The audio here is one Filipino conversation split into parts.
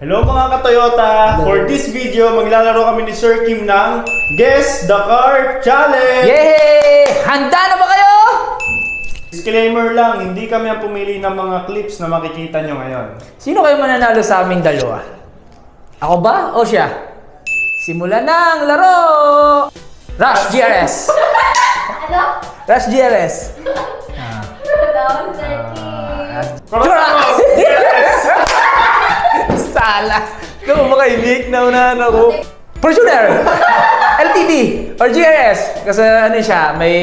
Hello mga ka-Toyota! For this video, maglalaro kami ni Sir Kim ng Guess the Car Challenge! Yay! Handa na ba kayo? Disclaimer lang, hindi kami ang pumili ng mga clips na makikita nyo ngayon. Sino kayo mananalo sa aming dalawa? Ako ba o siya? Simulan na ang laro! Rush GRS! Ano? Rush GRS! Down, Sir Kim. Sala! Ikaw makainik na unahan ako. Fortuner! LTD or GRS. Kasi ano siya, may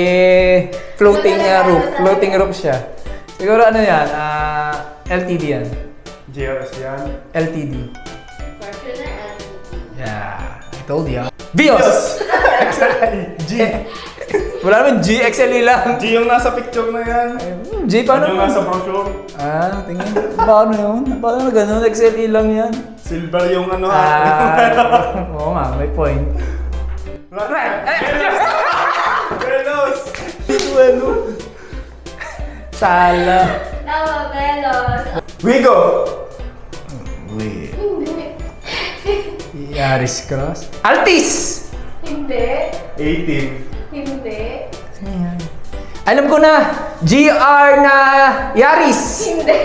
floating roof. Floating roof siya. Siguro ano yan, LTD yan. GRS yan. LTD. Fortuner and Yeah, I told you. Vios! G! Wala naman G, XLE lang. G yung nasa picture na yan. G, paano? Yung nasa brochure. Tingin. Paano yun? Paano ganun? XLE lang yan. Silver yung ano Oo nga, may point. Velos! Velos! Sala. Tama, Velos. Wigo! Wait. Hindi. Yaris Cross. Altis! Hindi. 18. Hindi. Ayan. Alam ko na, GR na Yaris. Hindi.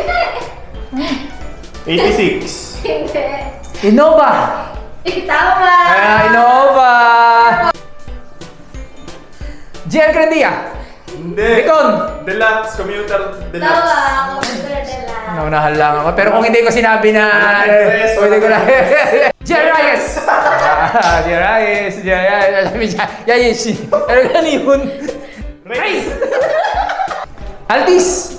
86. Hindi. Innova. Tama. Innova. GR Grandia. Hindi. Recon. Deluxe. Commuter Deluxe. Tama. Computer de la. Naunahan lang ako. Pero kung hindi ko sinabi na... Yes, Kung hindi ko na... GR Reyes! GR Reyes! GR Reyes! Alam mo siya. Yayes. Pero ganun yun. Race! Altis!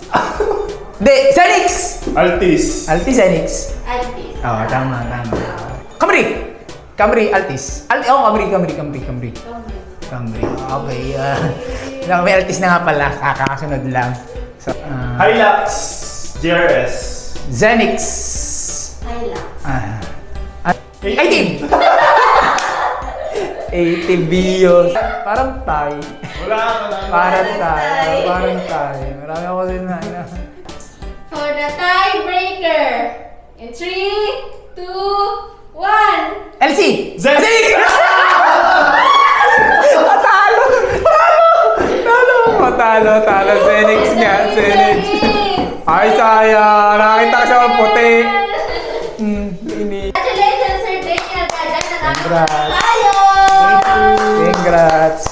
Hindi. Zenix! Altis. Altis Zenix. Altis. Oo, tama. Camry! Camry, Altis. Camry. Camry. Okay. May Altis na nga pala. Kakasunod lang. So, Hilux. GRS. Zenix. Hilux. 18! 80 Bios. Parang Thai. Wala ka na. Parang Thai. Marami ako din na. For the tiebreaker. In 3, 2, 1. LC! Zenix! Talo. Zenix nga. Zenix. Ay, sayang. Nakakita ka siya ng puti. Congratulations, Sir Daniel. Dahil Congrats. tayo. Congrats.